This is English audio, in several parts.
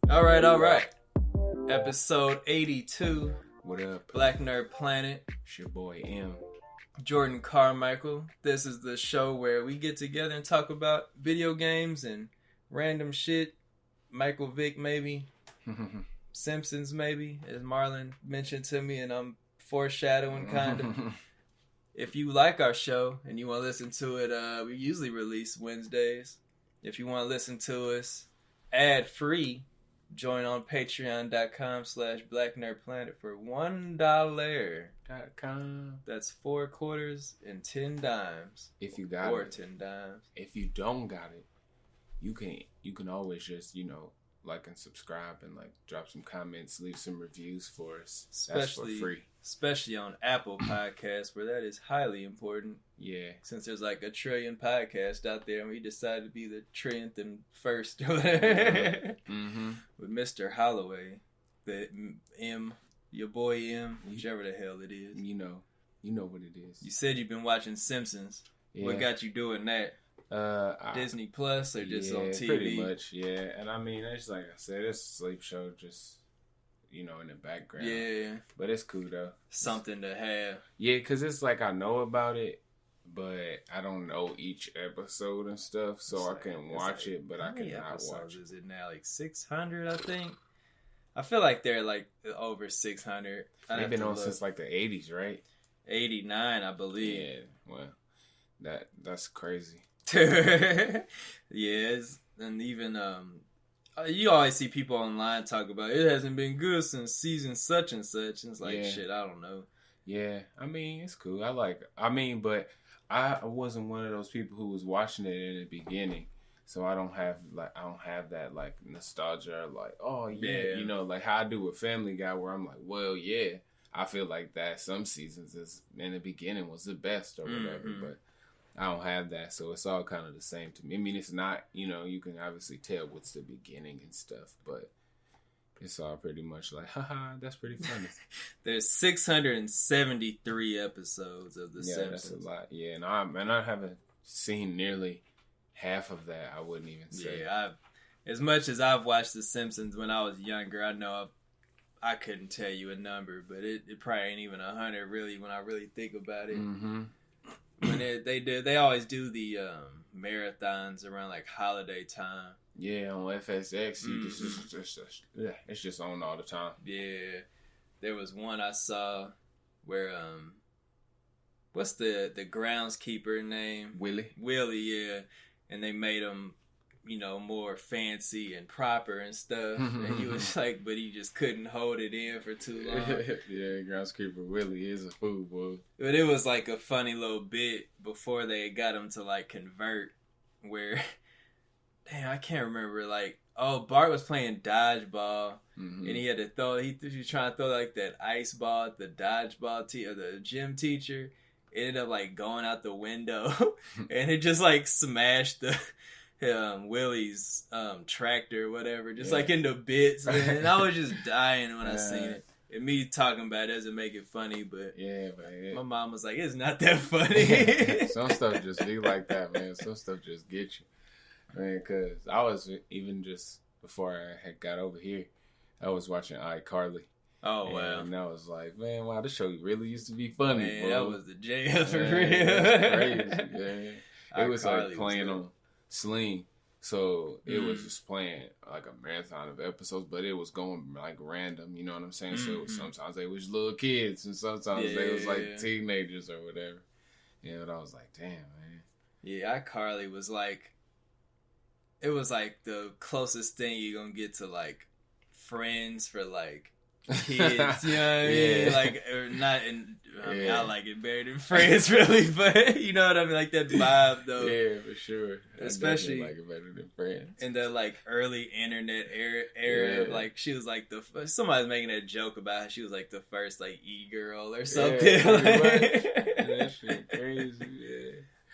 All right. Episode 82. What up? Black Nerd Planet. It's your boy M. Jordan Carmichael. This is the show where we get together and talk about video games and random shit. Michael Vick, maybe. Simpsons, maybe, as Marlon mentioned to me, and I'm foreshadowing kind of. If you like our show and you want to listen to it, we usually release Wednesdays. If you want to listen to us ad-free, join on patreon.com/blacknerdplanet for $1. That's 4 quarters and 10 dimes. If you got or it. 10 dimes. If you don't got it, you can always just, like and subscribe and like drop some comments, leave some reviews for us. That's for free. Especially on Apple Podcasts, where that is highly important. Yeah. Since there's like a trillion podcasts out there, and we decided to be the trillionth and first with Mr. Holloway, the M, your boy M, whichever the hell it is. You know what it is. You said you've been watching Simpsons. Yeah. What got you doing that? Disney Plus or just on TV? Pretty much, yeah. And I mean, it's like I said, it's a sleep show, just in the background. Yeah, but it's cool though. Something to have. Yeah, because it's like I know about it, but I don't know each episode and stuff, so I can watch it, but I cannot watch it. Is it now like 600? I think. I feel like they're like over 600. They've been on since like the 80s, right? 89, I believe. Yeah, well, that's crazy. Yes, and even you always see people online talk about it hasn't been good since season such and such, and it's like shit, I don't know. Yeah, I mean it's cool. But I wasn't one of those people who was watching it in the beginning, so I don't have that like nostalgia, like like how I do with Family Guy, where I'm like, well, yeah, I feel like that some seasons is in the beginning was the best or whatever, but I don't have that, so it's all kind of the same to me. I mean, it's not, you can obviously tell what's the beginning and stuff, but it's all pretty much like, haha, that's pretty funny. There's 673 episodes of The Simpsons. Yeah, that's a lot. Yeah, and I haven't seen nearly half of that, I wouldn't even say. Yeah, as much as I've watched The Simpsons when I was younger, I know I couldn't tell you a number, but it probably ain't even 100 really when I really think about it. Mm-hmm. When they always do the marathons around like holiday time. Yeah, on FSX, it's just on all the time. Yeah, there was one I saw where what's the groundskeeper name? Willie, yeah, and they made him more fancy and proper and stuff, and he was like, but he just couldn't hold it in for too long. Yeah, groundskeeper Willie is a fool, boy. But it was like a funny little bit before they got him to like convert, where, damn, I can't remember, like, Bart was playing dodgeball, and he had to throw, he was trying to throw like that ice ball at the dodgeball or the gym teacher. It ended up like going out the window, and it just like smashed the Willie's tractor or whatever, just like into bits, man. And I was just dying when I seen it. And me talking about it doesn't make it funny, but my mom was like, it's not that funny. Some stuff just be like that, man. Some stuff just get you, man. Because I was, even just before I had got over here, I was watching iCarly. Oh, wow. And I was like, man, wow, this show really used to be funny, man, bro. that was the jam for real. It was crazy, man. It was like playing on Sling, so it was just playing like a marathon of episodes, but it was going like random, you know what I'm saying? So sometimes they was little kids, and sometimes they was like teenagers or whatever. Yeah, but I was like, damn, man. Yeah, iCarly was like, it was like the closest thing you're gonna get to like Friends for like kids, you know what I mean? Like, or not, I mean, I like it better than Friends, really, but you know what I mean? Like that vibe, though. Yeah, for sure. Especially I like it better than Friends. In the like early internet era, of, like she was like somebody's making a joke about how she was like the first like e-girl or something. That shit crazy,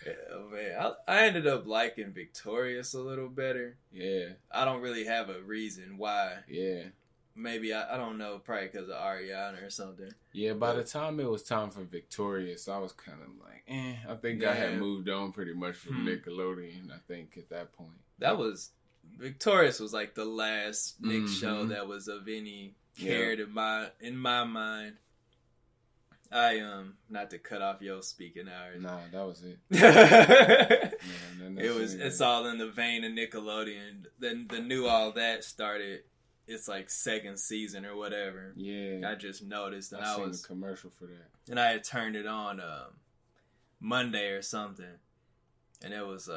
Yeah, man. I ended up liking Victorious a little better. Yeah. I don't really have a reason why. Yeah. Maybe, I don't know, probably because of Ariana or something. Yeah, by the time it was time for Victorious, I was kind of like, I think I had moved on pretty much from Nickelodeon, I think, at that point. That was Victorious was like the last Nick show that was of any care in my mind. Not to cut off your speaking hours. Nah, that was it. It's all in the vein of Nickelodeon. Then the new All That started. It's like second season or whatever. Yeah, I just noticed, and I seen a commercial for that. And I had turned it on Monday or something, and it was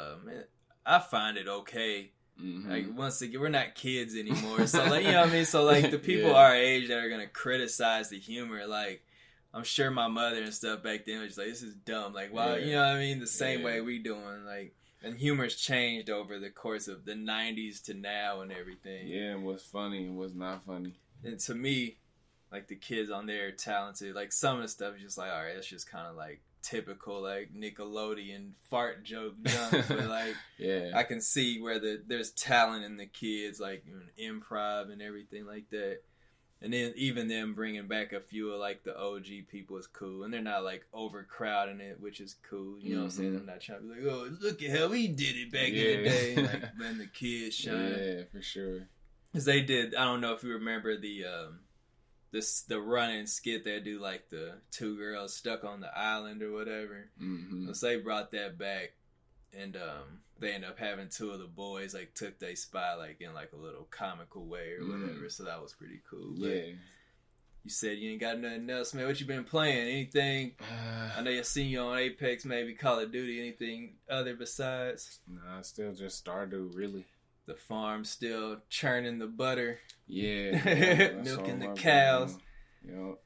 I find it okay. Like once again, we're not kids anymore, so like you know what I mean. So like the people our age that are gonna criticize the humor, like. I'm sure my mother and stuff back then was just like, this is dumb. Like, wow, you know what I mean? The same way we doing. Like, and humor's changed over the course of the 90s to now and everything. Yeah, and what's funny and what's not funny. And to me, like, the kids on there are talented. Like, some of the stuff is just like, all right, that's just kind of like typical, like, Nickelodeon fart joke junk. But, like, I can see where there's talent in the kids, like, improv and everything like that. And then even them bringing back a few of like the OG people is cool, and they're not like overcrowding it, which is cool. You know what I'm saying? I'm not trying to be like, oh, look at how we did it back in the day, like letting the kids shine. Yeah, for sure. Because they did. I don't know if you remember the running skit they do, like the two girls stuck on the island or whatever. So they brought that back, and they ended up having two of the boys like took their spot like in like a little comical way or whatever. So that was pretty cool. But you said you ain't got nothing else, man. What you been playing? Anything? I know you seen you on Apex, maybe Call of Duty. Anything other besides? Nah, still just Stardew, really. The farm still churning the butter. Yeah, milking the cows. You know.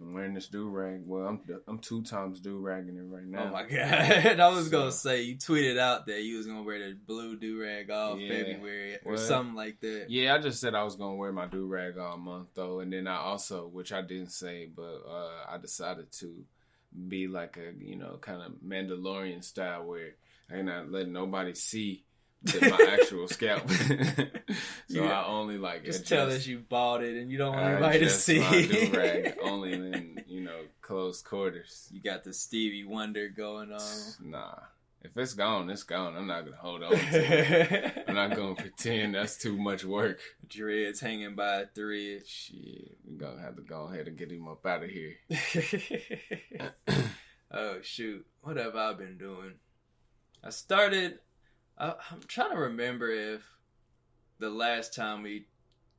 I'm wearing this do-rag. Well, I'm 2 times do-ragging it right now. Oh, my God. I was going to say, you tweeted out that you was going to wear the blue do-rag all February or something like that. Yeah, I just said I was going to wear my do-rag all month, though. And then I also, which I didn't say, but I decided to be like a, kind of Mandalorian style where I'm not letting nobody see my actual scalp. I only like just tell us you bought it and you don't want anybody to see. My do-rag only in close quarters. You got the Stevie Wonder going on. Nah, if it's gone, it's gone. I'm not gonna hold on to it. I'm not gonna pretend. That's too much work. Dreads hanging by a thread. Shit, we gonna have to go ahead and get him up out of here. Oh shoot, what have I been doing? I'm trying to remember if the last time we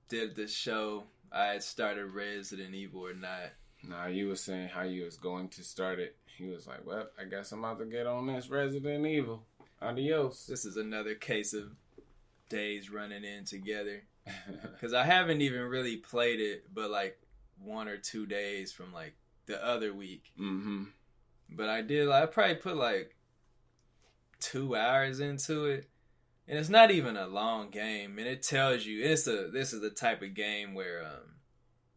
did this show I had started Resident Evil or not. Nah, you were saying how you was going to start it. He was like, well, I guess I'm about to get on this Resident Evil. Adios. This is another case of days running in together. Because I haven't even really played it but like 1 or 2 days from like the other week. But I probably put like 2 hours into it, and it's not even a long game, and it tells you this is the type of game where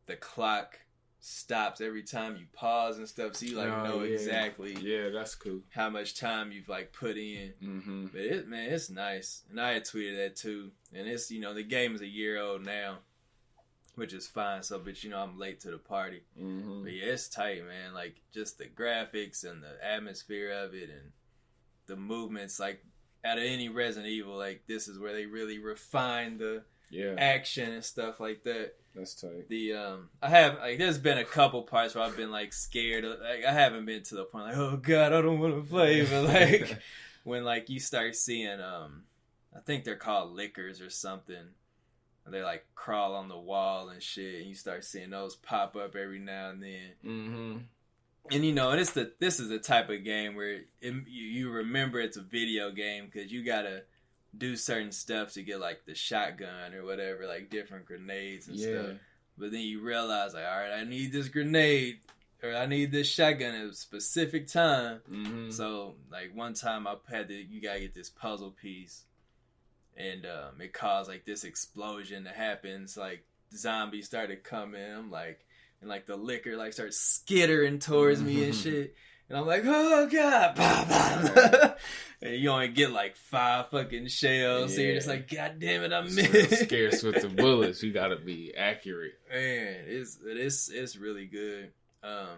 the clock stops every time you pause and stuff, so you know exactly that's cool how much time you've like put in. But it's nice, and I had tweeted that too, and it's the game is a year old now, which is fine. So, but I'm late to the party. But yeah, it's tight, man. Like just the graphics and the atmosphere of it and the movements, like out of any Resident Evil, like this is where they really refine the action and stuff like that. That's tight. I have there's been a couple parts where I've been like scared. Like I haven't been to the point like, oh God, I don't want to play. But like when like you start seeing, I think they're called lickers or something. They like crawl on the wall and shit, and you start seeing those pop up every now and then. And this is the type of game where you remember it's a video game because you gotta do certain stuff to get like the shotgun or whatever, like different grenades and stuff. But then you realize like, all right, I need this grenade or I need this shotgun at a specific time. So like one time you gotta get this puzzle piece, and it caused like this explosion that happens. Like zombies started coming. I'm like. And like the liquor like starts skittering towards me and shit. And I'm like, oh God. Bah, bah, bah. And you only get like 5 fucking shells. So you're just like, God damn it, I missed. Scarce with the bullets. You gotta be accurate. Man, it's really good. I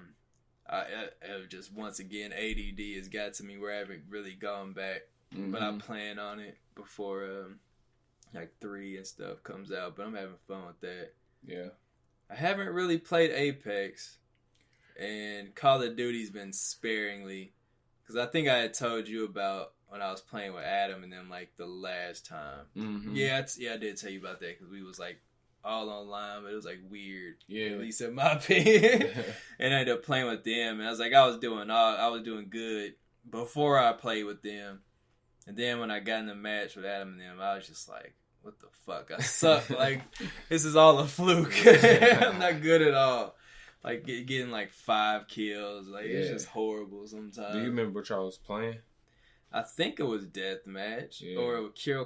just once again ADD has got to me where I haven't really gone back. But I plan on it before like 3 and stuff comes out, but I'm having fun with that. Yeah. I haven't really played Apex, and Call of Duty's been sparingly, because I think I had told you about when I was playing with Adam and them like the last time. Mm-hmm. Yeah, I did tell you about that, because we was like all online, but it was like weird. Yeah. At least in my opinion. And I ended up playing with them, and I was like, I was doing good before I played with them. And then when I got in the match with Adam and them, I was just like, what the fuck? I suck. Like, this is all a fluke. I'm not good at all. Like, getting like 5 kills. Like, it's just horrible sometimes. Do you remember what y'all was playing? I think it was deathmatch or kill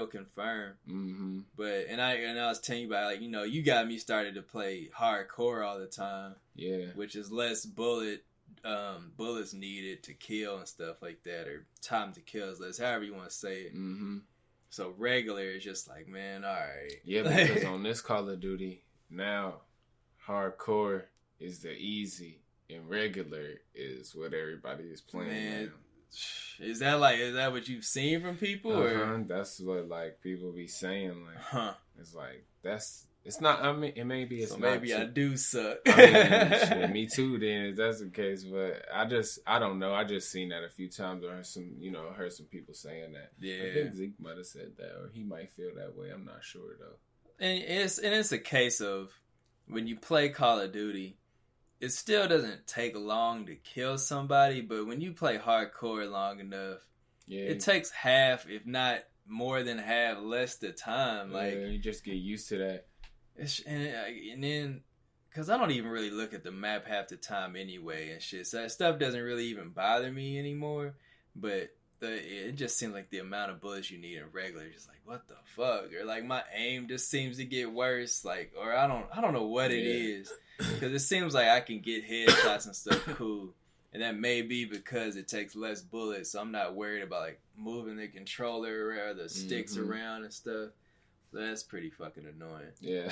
confirm. Mm-hmm. But and I was telling you about, like, you know, you got me started to play hardcore all the time. Yeah. Which is less bullets needed to kill and stuff like that, or time to kill is less, however you want to say it. Mm-hmm. So regular is just like, man, all right. Yeah, because on this Call of Duty now, hardcore is the easy and regular is what everybody is playing. Man, now. Is that what you've seen from people? Or? That's what like people be saying. Like, it's like it's not. I mean, maybe it's so not. Maybe I do suck. I mean, shit, me too. Then if that's the case, but I don't know. I just seen that a few times, or heard some people saying that. Yeah, I think Zeke might have said that, or he might feel that way. I'm not sure though. And it's a case of when you play Call of Duty, it still doesn't take long to kill somebody, but when you play hardcore long enough, it takes half, if not more than half, less the time. Like, you just get used to that. And then, because I don't even really look at the map half the time anyway and shit, so that stuff doesn't really even bother me anymore. But it just seems like the amount of bullets you need in regular, just like, what the fuck? Or like my aim just seems to get worse, like, or I don't know what it is, because it seems like I can get headshots and stuff cool, and that may be because it takes less bullets, so I'm not worried about like moving the controller or the sticks around and stuff. So that's pretty fucking annoying. Yeah.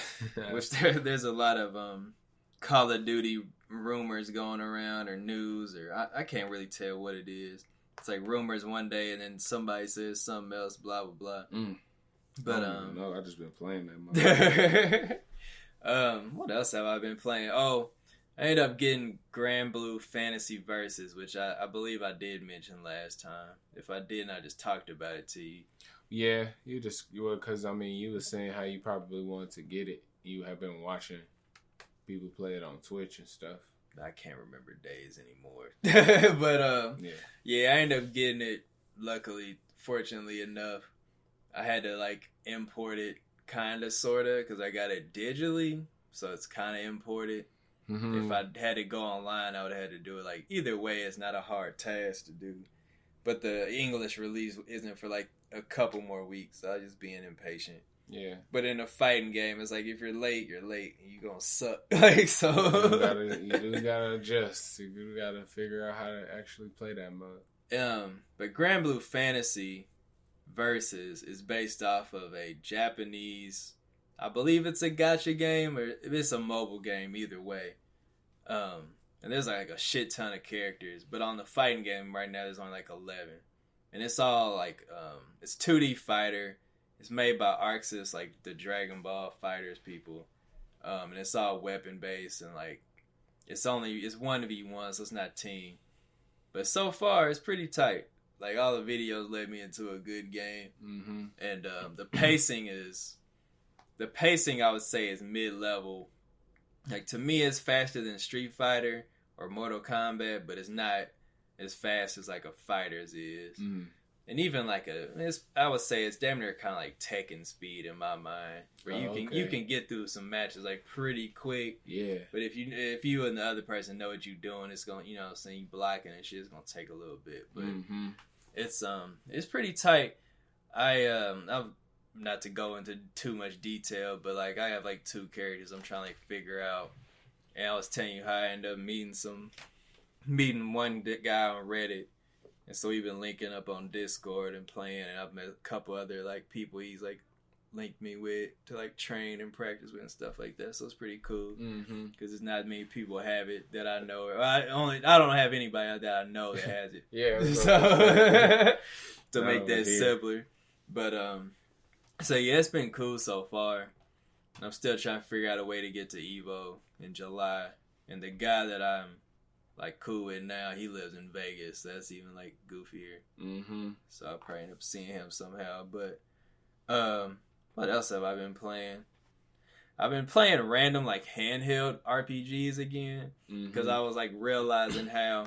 Which there's a lot of Call of Duty rumors going around, or news, or I can't really tell what it is. It's like rumors one day, and then somebody says something else, blah, blah, blah. But, no, I've just been playing that motherfucker. What else have I been playing? Oh, I ended up getting Grand Blue Fantasy Versus, which I believe I did mention last time. If I didn't, I just talked about it to you. Yeah, because I mean, you were saying how you probably wanted to get it. You have been watching people play it on Twitch and stuff. I can't remember days anymore. But I ended up getting it. Luckily, fortunately enough, I had to like import it, kind of, sort of, because I got it digitally, so it's kind of imported. Mm-hmm. If I had to go online, I would have had to do it. Like, either way, it's not a hard task to do. But the English release isn't for like a couple more weeks, so I was just being impatient. Yeah. But in a fighting game, it's like, if you're late, you're late, and you're gonna suck. Like, so you do gotta adjust. You do gotta figure out how to actually play that mode. But Grand Blue Fantasy Versus is based off of a Japanese, I believe it's a gacha game, or if it's a mobile game, either way. And there's like a shit ton of characters, but on the fighting game right now, there's only like 11. And it's all like, it's 2D fighter. It's made by Arxis, like the Dragon Ball Fighters people. And it's all weapon based, and like, it's 1v1, so it's not team. But so far, it's pretty tight. Like, all the videos led me into a good game. Mm-hmm. And the pacing, I would say, is mid-level. Like, to me, it's faster than Street Fighter or Mortal Kombat, but it's not as fast as like a Fighter's is. Mm-hmm. And even like I would say it's damn near kind of like Tekken speed in my mind, where you can get through some matches like pretty quick. Yeah. But if you and the other person know what you're doing, it's gonna, you know, saying you blocking and shit, it's gonna take a little bit. But it's pretty tight. I'm not to go into too much detail, but like, I have like 2 characters I'm trying to like figure out, and I was telling you how I ended up meeting one guy on Reddit. And so we've been linking up on Discord and playing, and I've met a couple other like people he's like linked me with to like train and practice with and stuff like that. So it's pretty cool, because it's not many people have it that I know. I don't have anybody that I know that has it. Yeah. So to make that simpler, but So yeah, it's been cool so far. I'm still trying to figure out a way to get to Evo in July. And the guy that I'm like cool with now, he lives in Vegas. That's even like goofier. Mm-hmm. So I'll probably end up seeing him somehow. But what else have I been playing? I've been playing random like handheld RPGs again because I was like realizing how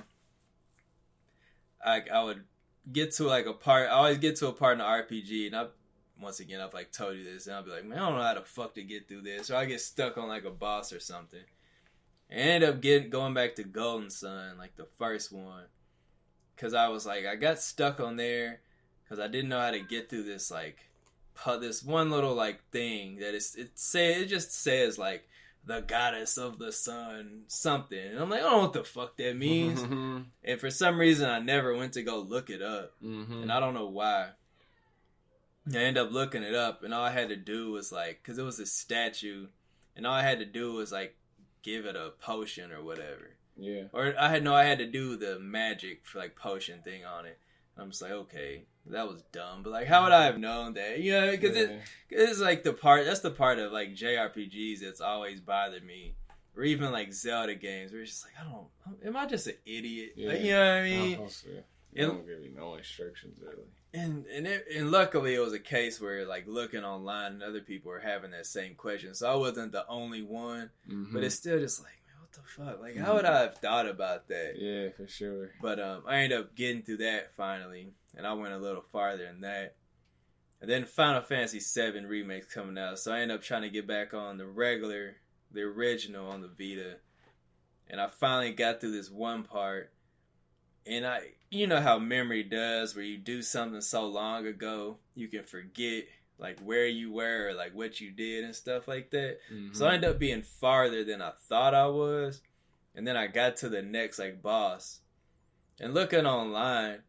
I would get to like a part. I always get to a part in the RPG, and I've like told you this, and I'll be like, man, I don't know how the fuck to get through this, or I get stuck on like a boss or something. And I ended up going back to Golden Sun, like the first one, because I was like, I got stuck on there because I didn't know how to get through this like this one little like thing that it just says like the goddess of the sun something, and I'm like, I don't know what the fuck that means. And for some reason I never went to go look it up, and I don't know why. I ended up looking it up, and all I had to do was like, because it was a statue, and all I had to do was like give it a potion or whatever. Yeah. Or I had to do the magic for like potion thing on it. I'm just like, okay, that was dumb, but like, how would I have known that? You know, because it's like that's the part of like JRPGs that's always bothered me, or even like Zelda games, where it's just like, am I just an idiot? Yeah. Like, you know what I mean? You don't give me no instructions really. And luckily it was a case where like looking online and other people were having that same question, so I wasn't the only one. But it's still just like, what the fuck? Like, how would I have thought about that? Yeah, for sure. But I ended up getting through that finally, and I went a little farther than that. And then Final Fantasy VII Remake's coming out, so I ended up trying to get back on the original on the Vita. And I finally got through this one part, and you know how memory does, where you do something so long ago, you can forget like where you were or like what you did and stuff like that. So I ended up being farther than I thought I was. And then I got to the next like boss. And looking online,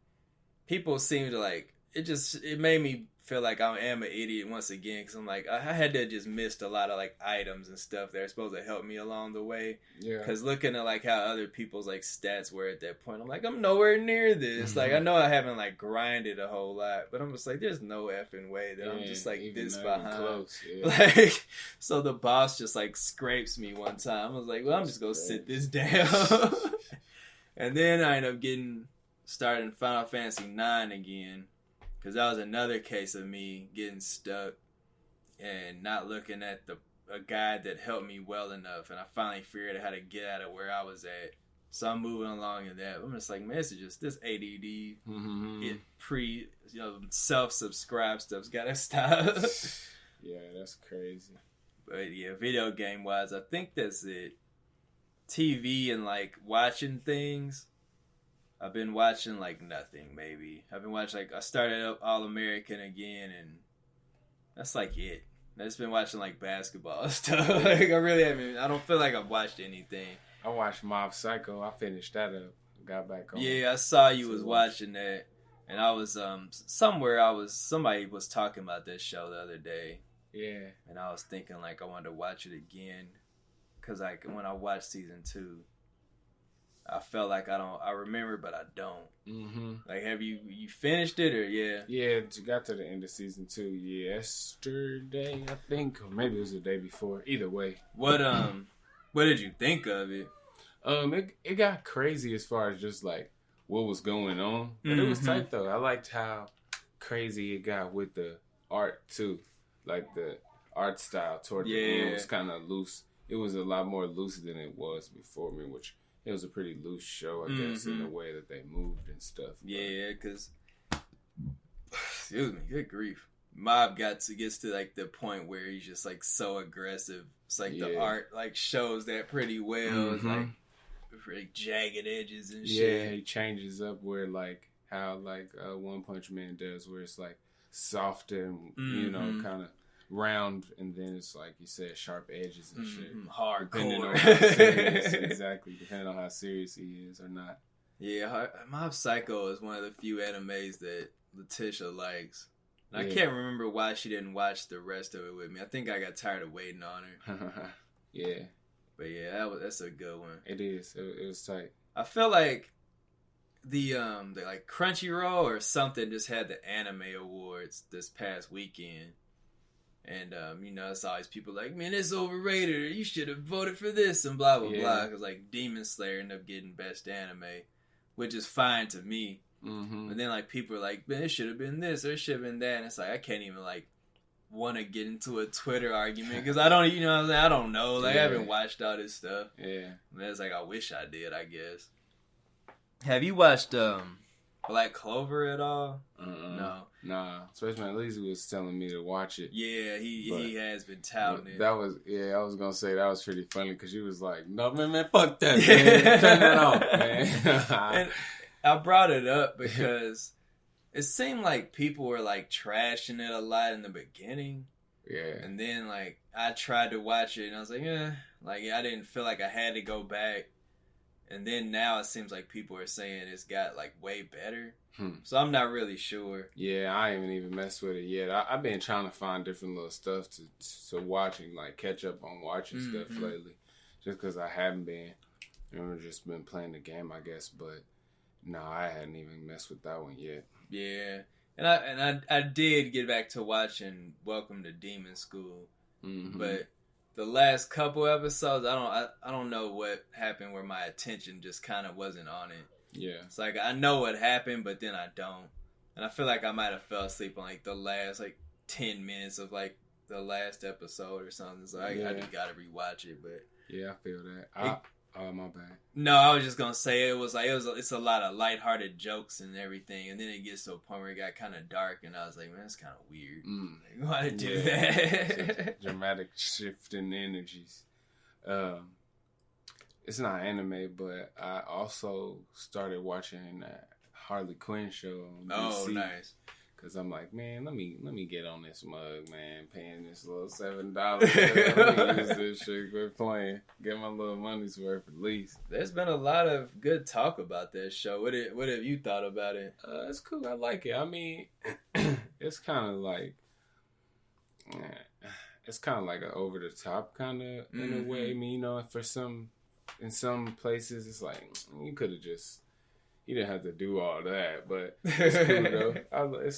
people seem to like, it made me feel like I am an idiot once again, because I'm like, I had to just missed a lot of like items and stuff that are supposed to help me along the way. Yeah. Because looking at like how other people's like stats were at that point, I'm like, I'm nowhere near this. Like, I know I haven't like grinded a whole lot, but I'm just like, there's no effing way that I'm just like this behind. Close, Like, so the boss just like scrapes me one time. I was like, well, I'm just gonna sit this down. And then I ended up starting Final Fantasy IX again. Because that was another case of me getting stuck and not looking at a guide that helped me well enough. And I finally figured out how to get out of where I was at. So I'm moving along in that. I'm just like, man, this ADD, self-subscribe stuff's got to stop. Yeah, that's crazy. But yeah, video game wise, I think that's it. TV and like watching things. I've been watching like nothing, maybe. I've been watching I started up All American again, and that's like it. I've just been watching like basketball stuff. Like, I don't feel like I've watched anything. I watched Mob Psycho. I finished that up. Got back on. Yeah, I saw you was watching that, and I was somebody was talking about this show the other day. Yeah. And I was thinking like I wanted to watch it again, because like when I watched season 2. I felt like I remember, but I don't. Like, have you finished it, or yeah? Yeah, got to the end of season 2 yesterday, I think, or maybe it was the day before. Either way. What did you think of it? It got crazy as far as just like what was going on, but it was tight though. I liked how crazy it got with the art too, like the art style toward the end was kind of loose. It was a lot more loose than it was before me, which. It was a pretty loose show, I guess, in the way that they moved and stuff. Yeah, because, excuse me, good grief. Mob gets to like the point where he's just like so aggressive. It's like the art like shows that pretty well. It's like pretty jagged edges and shit. Yeah, he changes up where like how like One Punch Man does, where it's like soft and you know kind of round, and then it's like you said, sharp edges and shit. Hardcore. Exactly, depending on how serious he is or not. Yeah, Mob Psycho is one of the few animes that Letitia likes. And I can't remember why she didn't watch the rest of it with me. I think I got tired of waiting on her. Yeah. But yeah, that's a good one. It is. It was tight. I feel like the like Crunchyroll or something just had the anime awards this past weekend. And, it's always people like, man, it's overrated. You should have voted for this and blah, blah, blah. Because, like, Demon Slayer ended up getting best anime, which is fine to me. But then, like, people are like, man, it should have been this or it should have been that. And it's like, I can't even, like, want to get into a Twitter argument because I don't, I don't know. Like, I haven't watched all this stuff. Yeah. And it's like, I wish I did, I guess. Have you watched Black Clover at all? No. Nah. Especially when Lisa was telling me to watch it. Yeah, he has been touting it. That was, I was going to say that was pretty funny because she was like, no, man, fuck that, man. Turn that off, man. And I brought it up because it seemed like people were, like, trashing it a lot in the beginning. Yeah. And then, like, I tried to watch it, and I was like, I didn't feel like I had to go back. And then now it seems like people are saying it's got, like, way better. So I'm not really sure. Yeah, I ain't even messed with it yet. I've been trying to find different little stuff to watch and, like, catch up on watching stuff lately. Just because I haven't been. I've just been playing the game, I guess. But, no, I hadn't even messed with that one yet. Yeah. And I did get back to watching Welcome to Demon School. But the last couple episodes, I don't know what happened where my attention just kind of wasn't on it. Yeah. It's like I know what happened, but then I don't. And I feel like I might have fell asleep on like the last 10 minutes of like the last episode or something. So I just gotta rewatch it. But yeah, I feel that. Oh, my bad. No, I was just gonna say it's a lot of lighthearted jokes and everything, and then it gets to a point where it got kind of dark, and I was like, man, that's kind of weird. Like, why to do that? Dramatic shift in energies. It's not anime, but I also started watching that Harley Quinn show on DC. Oh, nice. Cause I'm like, man, let me get on this mug, man. Paying this little $7. Let me use this shit. Quit playing. Get my little money's worth at least. There's been a lot of good talk about that show. What have you thought about it? It's cool. I like it. I mean, it's kind of like, an over the top kind of in a way. I mean, in some places, it's like you could have just. You didn't have to do all that, but it's cool though.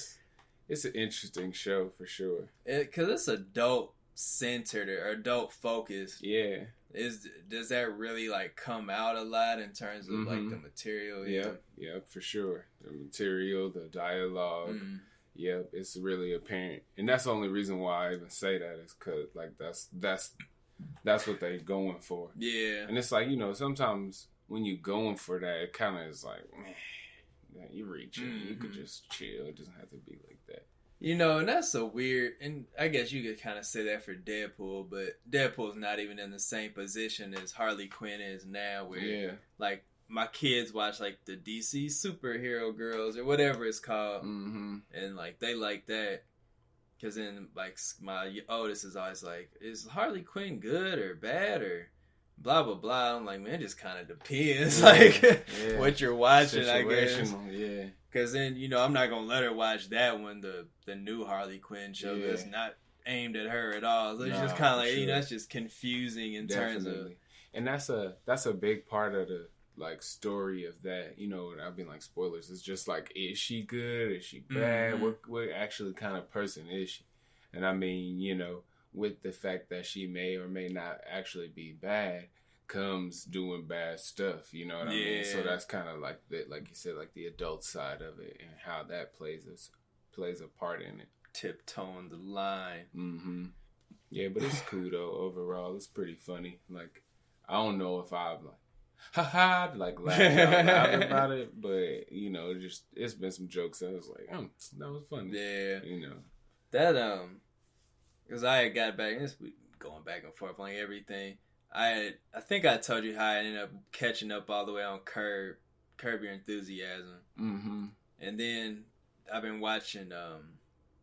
It's an interesting show for sure. Because it's adult centered or adult focused. Yeah. Does that really like come out a lot in terms of like the material? Yeah, for sure. The material, the dialogue. Yeah, it's really apparent, and that's the only reason why I even say that is because like that's what they're going for. Yeah, and it's like sometimes. When you're going for that, it kind of is like, man, you're reaching. You could just chill. It doesn't have to be like that. And that's so weird. And I guess you could kind of say that for Deadpool, but Deadpool's not even in the same position as Harley Quinn is now, where, like, my kids watch, like, the DC superhero girls or whatever it's called. And, like, they like that. Because then, like, my oldest is always like, is Harley Quinn good or bad or... blah blah blah. I'm like, man, it just kind of depends, what you're watching, I guess. Yeah. Because then I'm not gonna let her watch that one, the new Harley Quinn show. That's not aimed at her at all. So it's just kind of like that's just confusing in terms of. And that's a big part of the like story of that. I've been like spoilers. It's just like, is she good? Is she bad? What actually kind of person is she? And I mean, with the fact that she may or may not actually be bad, comes doing bad stuff. You know what I mean? So that's kind of like like you said, like the adult side of it and how that plays a part in it. Tiptoeing the line. Yeah, but it's cool though. Overall, it's pretty funny. Like, I don't know if I'm like, ha like laugh out loud about it, but just it's been some jokes. I was like, that was funny. Yeah, that because I had got back, this week going back and forth on everything. I think I told you how I ended up catching up all the way on Curb Your Enthusiasm. And then I've been watching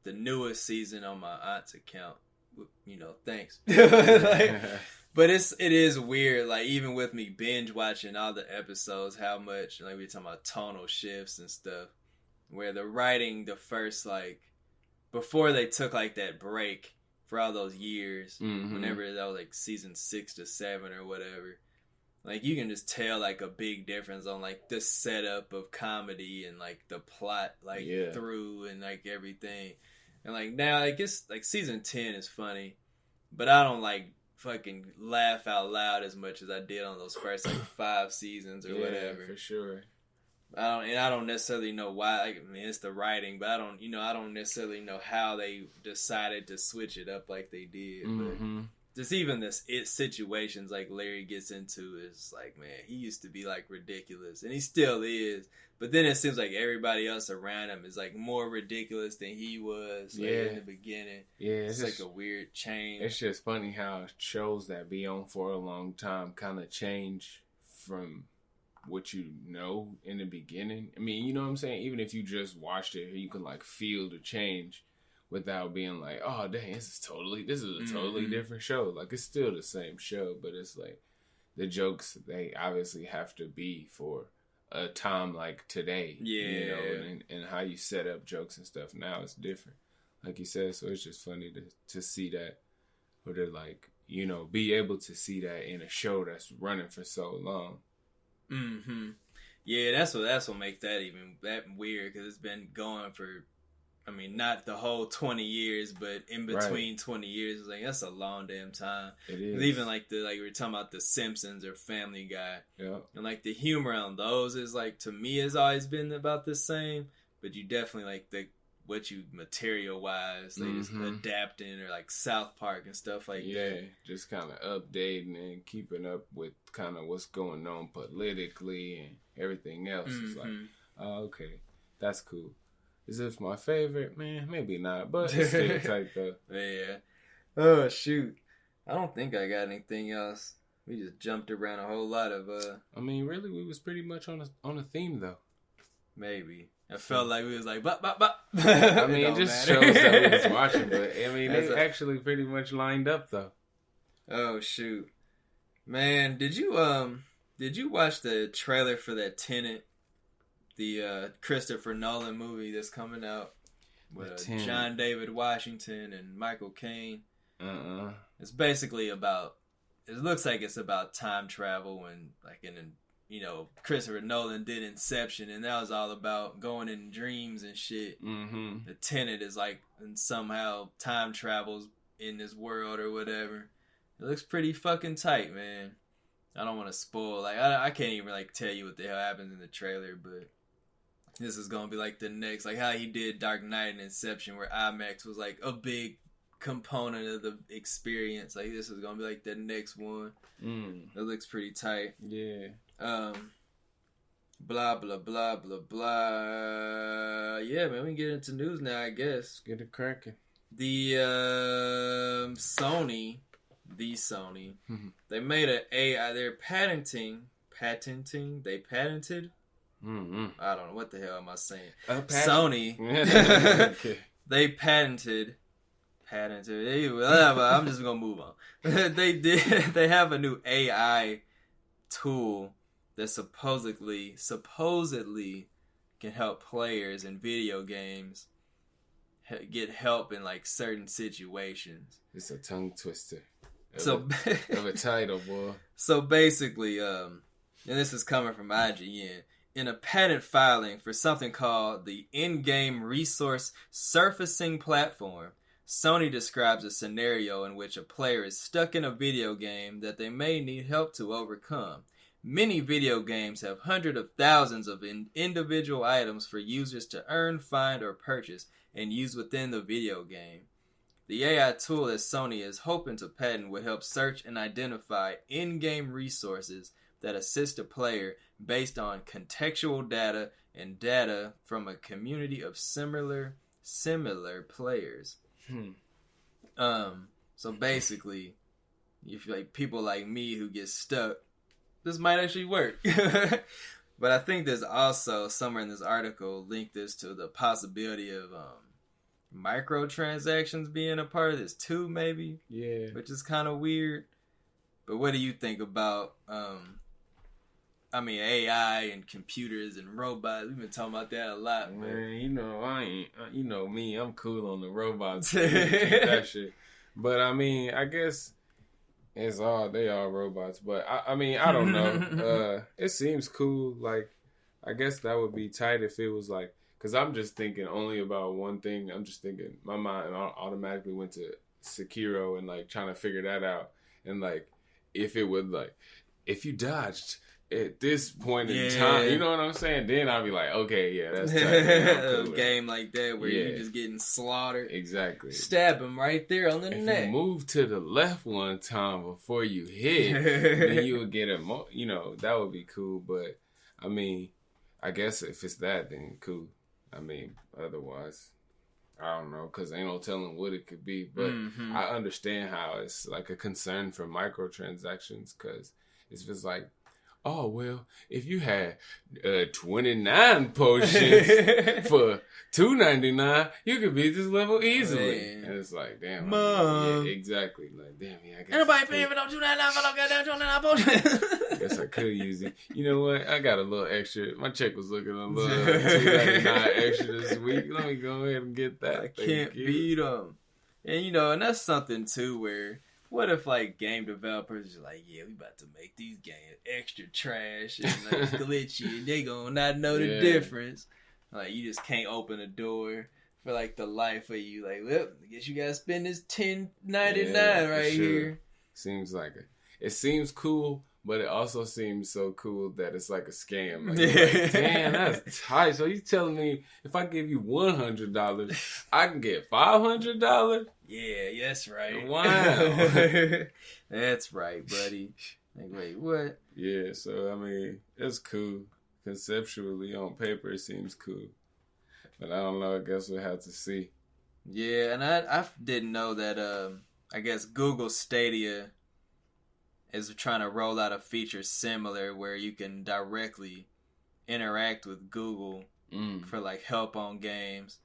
the newest season on my aunt's account. Thanks. But it is weird, like even with me binge watching all the episodes, how much like we're talking about tonal shifts and stuff, where the writing the first like before they took like that break for all those years, whenever that was like season 6 to 7 or whatever, like you can just tell like a big difference on like the setup of comedy and like the plot like through and like everything. And like now, I guess like season 10 is funny, but I don't like fucking laugh out loud as much as I did on those first like 5 seasons or whatever. For sure. I don't necessarily know why. Like, I mean, it's the writing, but I don't necessarily know how they decided to switch it up like they did. Mm-hmm. But just even situations like Larry gets into is like, man, he used to be like ridiculous, and he still is. But then it seems like everybody else around him is like more ridiculous than he was like, in the beginning. Yeah, it's like a weird change. It's just funny how shows that be on for a long time kind of change from what you know in the beginning. I mean, you know what I'm saying? Even if you just watched it, you can like feel the change without being like, oh dang, this is a totally different show. Like, it's still the same show, but it's like the jokes, they obviously have to be for a time like today. You know, and how you set up jokes and stuff now is different, like you said. So it's just funny to see that, or to like, you know, be able to see that in a show that's running for so long. Mm-hmm. Yeah, that's what makes that even that weird, because it's been going for, I mean, not the whole 20 years, but in between 20 years, it's like, that's a long damn time. It is. Even like we were talking about The Simpsons or Family Guy. Yeah. And like the humor on those is like, to me, has always been about the same, but you definitely like what you material wise, they just adapting, or like South Park and stuff like that. Yeah, just kind of updating and keeping up with kind of what's going on politically and everything else. It's like, oh, okay, that's cool. Is this my favorite? Man, maybe not, but it's still tight though. Yeah. Oh shoot, I don't think I got anything else. We just jumped around a whole lot of. I mean, really, we was pretty much on a theme though. Maybe. I felt like we was like, bop, bop, bop. I mean, it just shows that we was watching, but I mean, they actually pretty much lined up though. Oh shoot, man! Did you watch the trailer for that Tenet, the Christopher Nolan movie that's coming out with John David Washington and Michael Caine? It's basically about. It looks like it's about time travel and like you know, Christopher Nolan did Inception, and that was all about going in dreams and shit. Mm-hmm. The Tenet is like, and somehow time travels in this world or whatever. It looks pretty fucking tight, man. I don't want to spoil. Like, I can't even like tell you what the hell happens in the trailer, but this is gonna be like the next, like how he did Dark Knight and Inception, where IMAX was like a big component of the experience. Like, this is gonna be like the next one. It looks pretty tight. Yeah. Blah blah blah blah blah. Yeah, man, we can get into news now, I guess. Get it cracking. The Sony, they made an AI. They're patenting. They patented. I don't know what the hell am I saying. Sony. They patented. Whatever. I'm just gonna move on. They have a new AI tool that supposedly can help players in video games get help in like certain situations. It's a tongue twister of a title, boy. So basically, and this is coming from IGN, in a patent filing for something called the in-game resource surfacing platform, Sony describes a scenario in which a player is stuck in a video game that they may need help to overcome. Many video games have hundreds of thousands of individual items for users to earn, find, or purchase and use within the video game. The AI tool that Sony is hoping to patent would help search and identify in-game resources that assist a player based on contextual data and data from a community of similar players. So basically, if like people like me who get stuck, this might actually work. But I think there's also somewhere in this article linked this to the possibility of microtransactions being a part of this too, maybe. Yeah. Which is kind of weird. But what do you think about AI and computers and robots? We've been talking about that a lot. Man, you know me, I'm cool on the robots. That shit. But I mean, I guess they are robots. But I mean, I don't know. It seems cool. Like, I guess that would be tight if it was like, because I'm just thinking only about one thing. I'm just thinking, my mind automatically went to Sekiro and like trying to figure that out. And like, if it would like, if you dodged at this point in time, you know what I'm saying? Then I'll be like, okay, yeah, that's a game like that where you're just getting slaughtered. Exactly. Stab him right there on the neck. If you move to the left one time before you hit, then you would get you know, that would be cool. But I mean, I guess if it's that, then cool. I mean, otherwise, I don't know, because ain't no telling what it could be. But I understand how it's like a concern for microtransactions, because it's just like, oh, well, if you had 29 potions for $2.99, you could beat this level easily. Man. And it's like, damn. Mom. Yeah, exactly. Like, damn, yeah, I guess. Ain't nobody paying for no $2.99 for no goddamn 29 potions. I guess I could use it. You know what? I got a little extra. My check was looking a little $2.99 extra this week. Let me go ahead and get that. I can't beat them. And, you know, and that's something, too, where... What if, like, game developers are like, yeah, we about to make these games extra trash and, like, glitchy, and they gonna not know the difference. Like, you just can't open a door for, like, the life of you. Like, well, I guess you gotta spend this $10.99 right here. It seems cool, but it also seems so cool that it's like a scam. Like, damn, that's tight. So you telling me if I give you $100, I can get $500? Yeah, that's right. Wow. That's right, buddy. Like, wait, what? Yeah, so, I mean, it's cool. Conceptually, on paper, it seems cool. But I don't know. I guess we'll have to see. Yeah, and I didn't know that, I guess Google Stadia is trying to roll out a feature similar where you can directly interact with Google for, like, help on games.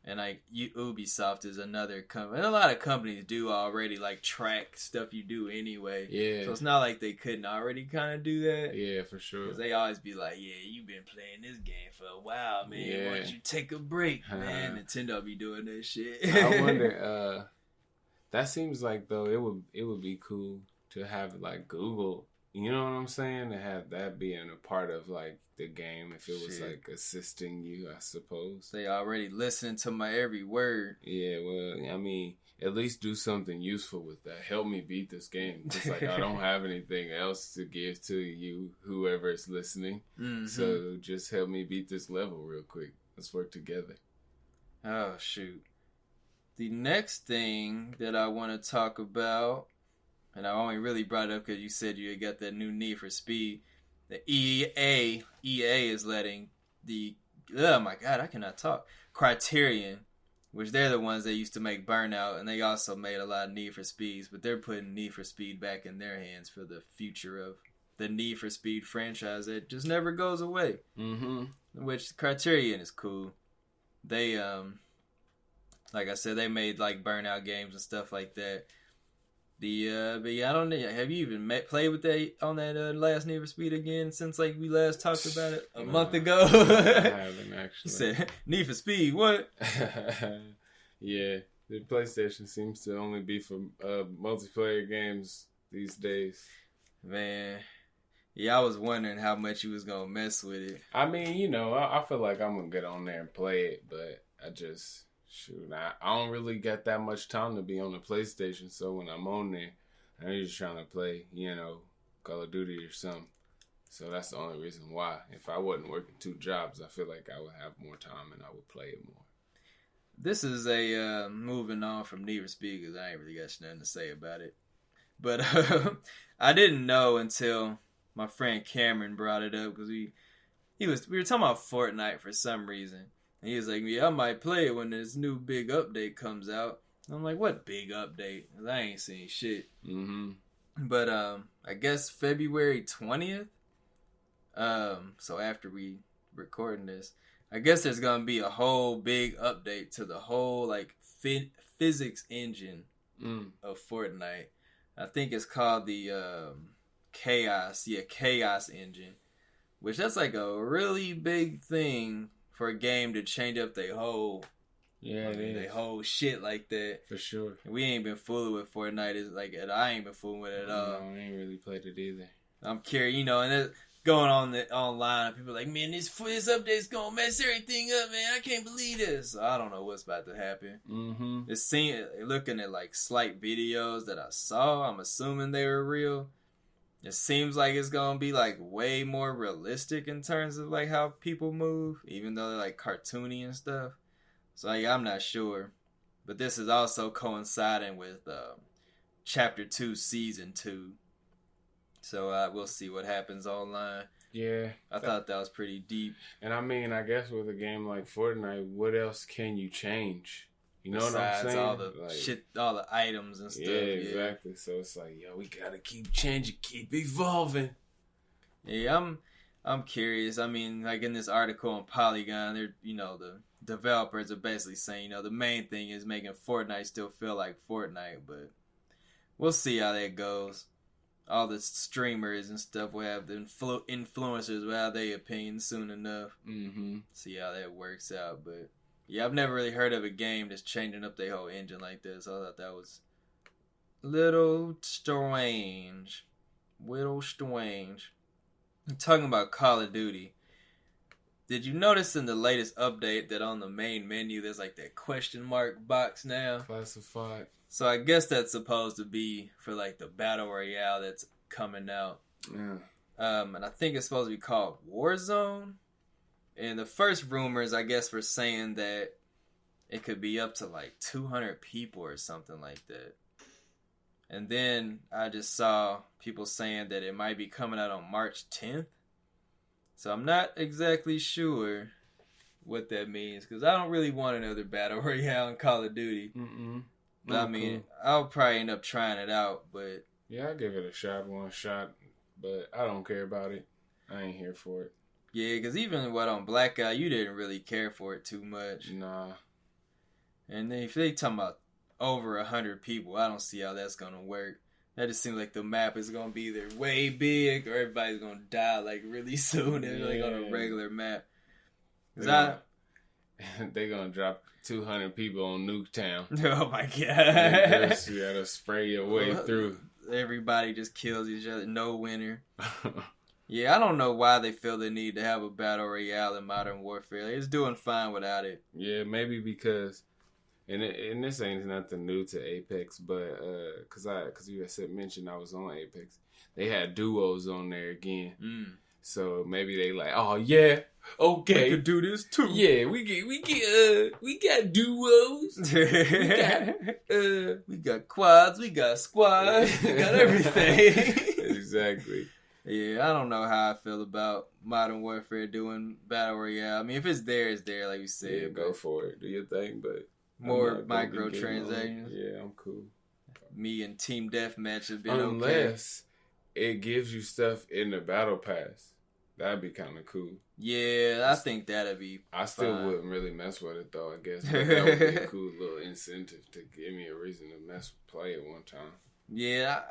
And, like, Ubisoft is another company. And a lot of companies do already, like, track stuff you do anyway. Yeah. So it's not like they couldn't already kind of do that. Yeah, for sure. Because they always be like, yeah, you've been playing this game for a while, man. Yeah. Why don't you take a break, man? Nintendo be doing that shit. I wonder, that seems like, though, it would be cool to have, like, Google, you know what I'm saying? To have that being a part of, like, the game, if it was like assisting you, I suppose. They already listen to my every word. Yeah, well, I mean, at least do something useful with that. Help me beat this game. It's like I don't have anything else to give to you, whoever is listening. So just help me beat this level real quick. Let's work together. Oh, shoot. The next thing that I want to talk about, and I only really brought it up because you said you had got that new Need for Speed. The EA is letting the, oh my God, I cannot talk, Criterion, which they're the ones that used to make Burnout, and they also made a lot of Need for Speeds, but they're putting Need for Speed back in their hands for the future of the Need for Speed franchise that just never goes away. Which Criterion is cool. They, like I said, they made like Burnout games and stuff like that. But yeah, I don't know. Have you even played with that on that last Need for Speed again since like we last talked about it a month ago? I haven't actually. You said Need for Speed, what? Yeah, the PlayStation seems to only be for multiplayer games these days. Man, yeah, I was wondering how much you was gonna mess with it. I mean, you know, I feel like I'm gonna get on there and play it, but I just. Shoot, I don't really get that much time to be on the PlayStation, so when I'm on there, I'm just trying to play, you know, Call of Duty or something. So that's the only reason why. If I wasn't working 2 jobs, I feel like I would have more time and I would play it more. This is a moving on from Need for Speed because I ain't really got nothing to say about it. But I didn't know until my friend Cameron brought it up because we were talking about Fortnite for some reason. And he was like, yeah, I might play it when this new big update comes out. And I'm like, what big update? Because I ain't seen shit. But I guess February 20th. So after we recording this, I guess there's going to be a whole big update to the whole like physics engine of Fortnite. I think it's called the Chaos engine. Which that's like a really big thing for a game to change up their whole, they whole shit like that. For sure. We ain't been fooling with Fortnite. I ain't been fooling with it at all. No, I ain't really played it either. I'm curious, you know, and going on online. And people are like, man, this update's gonna mess everything up, man. I can't believe this. So I don't know what's about to happen. Looking at like slight videos that I saw, I'm assuming they were real. It seems like it's gonna be like way more realistic in terms of like how people move, even though they're like cartoony and stuff. So yeah, I'm not sure. But this is also coinciding with Chapter 2, Season 2. So we'll see what happens online. Yeah. I thought that was pretty deep. And I mean, I guess with a game like Fortnite, what else can you change? You know Besides what I'm saying? all the shit, all the items and stuff. Yeah, exactly. So it's like, yo, we gotta keep changing, keep evolving. Yeah, I'm curious. I mean, like in this article on Polygon, they're, the developers are basically saying, the main thing is making Fortnite still feel like Fortnite, but we'll see how that goes. All the streamers and stuff will have the influencers will have their opinions soon enough. Mm-hmm. See how that works out, but yeah, I've never really heard of a game that's changing up their whole engine like this. I thought that was little strange. Talking about Call of Duty, did you notice in the latest update that on the main menu there's like that question mark box now? Classified. So I guess that's supposed to be for like the Battle Royale that's coming out. Yeah. And I think it's supposed to be called Warzone. And the first rumors, I guess, were saying that it could be up to like 200 people or something like that. And then I just saw people saying that it might be coming out on March 10th. So I'm not exactly sure what that means, because I don't really want another Battle Royale in Call of Duty. But I mean, cool. I'll probably end up trying it out, but... Yeah, I'll give it a shot, one shot, but I don't care about it. I ain't here for it. Yeah, because even on Blackout, you didn't really care for it too much. Nah. And then if they talking about over 100 people, I don't see how that's going to work. That just seems like the map is going to be either way big or everybody's going to die like really soon. They're like on a regular map. They're going to drop 200 people on Nuketown. Oh my God. You got to spray your way through. Everybody just kills each other. No winner. Yeah, I don't know why they feel the need to have a Battle Royale in Modern Warfare. It's doing fine without it. Yeah, maybe because, and this ain't nothing new to Apex, but because you had mentioned I was on Apex, they had duos on there again. So maybe they like, oh yeah, okay, we could do this too. Yeah, we got duos. We got quads, we got squads, we got everything. Exactly. Yeah, I don't know how I feel about Modern Warfare doing Battle Royale. I mean, if it's there, it's there, like you said. Yeah, go for it. Do your thing, but... More microtransactions. Yeah, I'm cool. Me and Team Deathmatch have been Unless it gives you stuff in the Battle Pass. That'd be kind of cool. Yeah, I think that'd be I still wouldn't really mess with it, though, I guess. But that would be a cool little incentive to give me a reason to play it one time. Yeah,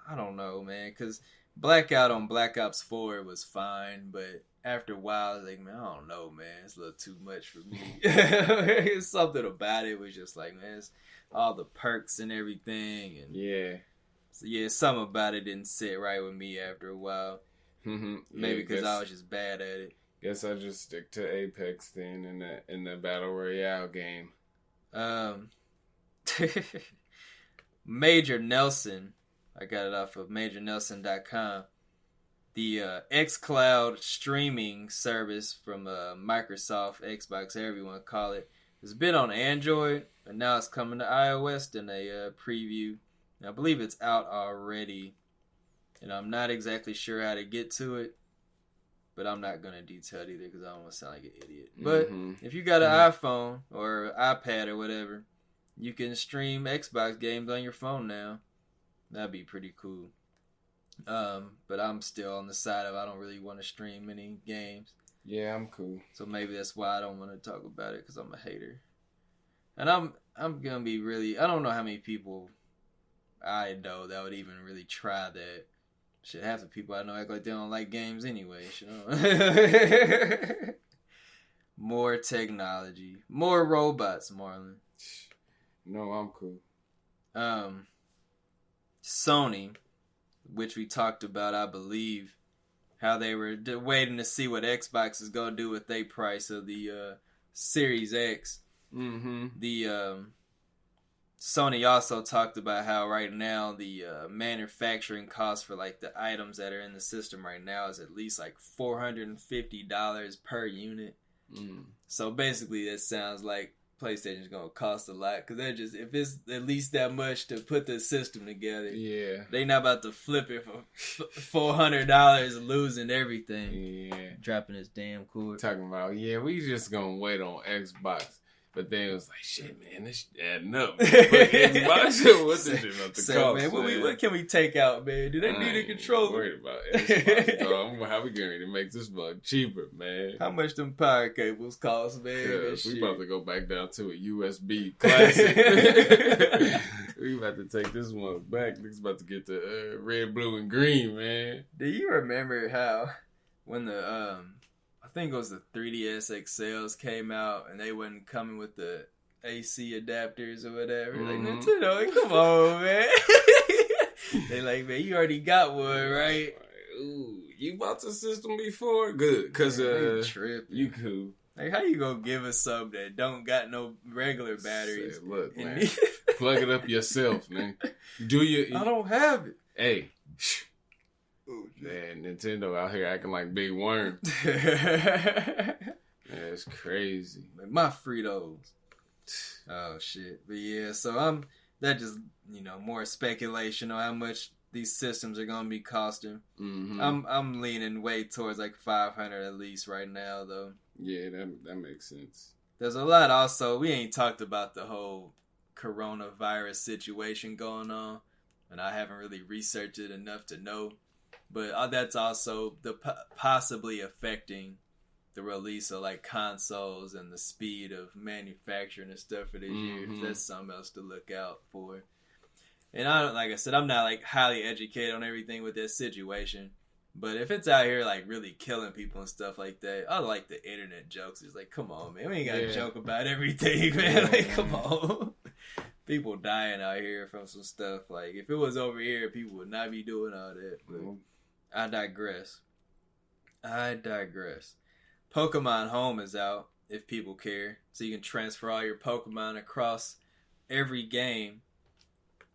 I don't know, man, because... Blackout on Black Ops 4 was fine, but after a while, I was like, man, I don't know, man. It's a little too much for me. It's something about it was just like, man, it's all the perks and everything. And yeah. So, yeah, something about it didn't sit right with me after a while. Maybe because I was just bad at it. Guess I just stick to Apex then in the Battle Royale game. Major Nelson. I got it off of MajorNelson.com. The xCloud streaming service from Microsoft, Xbox, however you want to call it, has been on Android, and now it's coming to iOS in a preview. And I believe it's out already, and I'm not exactly sure how to get to it, but I'm not going to detail it either because I don't want to sound like an idiot. But if you got an iPhone or iPad or whatever, you can stream Xbox games on your phone now. That'd be pretty cool. But I'm still on the side of I don't really want to stream any games. Yeah, I'm cool. So maybe that's why I don't want to talk about it, because I'm a hater. And I'm gonna be really... I don't know how many people I know that would even really try that. Shit, half the people I know act like they don't like games anyway. More technology. More robots, Marlon. No, I'm cool. Sony, which we talked about, I believe, how they were waiting to see what Xbox is gonna do with their price of the Series X. Mm-hmm. The Sony also talked about how right now the manufacturing cost for like the items that are in the system right now is at least like $450 per unit. So basically, that sounds like PlayStation's gonna cost a lot because they're just, if it's at least that much to put the system together, they not about to flip it for $400, losing everything. Yeah, dropping this damn cord. Talking about we just gonna wait on Xbox, but then it was like shit, man, this shit adding up. Xbox, what's this shit about to cost? Man, what can we take out, man? Do they need a controller? Worried about Xbox, dog. How we going to make this bug cheaper, man? How much them power cables cost, man? We about to go back down to a USB classic. We about to take this one back. This about to get the red, blue, and green, man. Do you remember how when the I think it was the 3DS XLs came out and they wasn't coming with the AC adapters or whatever? Like, Nintendo, come on, man. They like, man, you already got one, right? Ooh, you bought the system before? Good, because you cool. Like, how you gonna give us something that don't got no regular batteries? Say, look, man, plug it up yourself, man. I don't have it. Hey, man, Nintendo out here acting like big worm. That's crazy. My Fritos. Oh shit! But yeah, so that just more speculation on how much these systems are gonna be costing. I'm leaning way towards like $500 at least right now, though. Yeah, that makes sense. There's a lot also. We ain't talked about the whole coronavirus situation going on, and I haven't really researched it enough to know. But that's also possibly affecting the release of like consoles and the speed of manufacturing and stuff for this year. That's something else to look out for. And like I said, I'm not like highly educated on everything with this situation. But if it's out here like really killing people and stuff like that, I like the internet jokes. It's like, come on, man, we ain't gotta joke about everything, man. Like, come on. People dying out here from some stuff. Like, if it was over here, people would not be doing all that. But I digress. Pokemon Home is out, if people care. So you can transfer all your Pokemon across every game.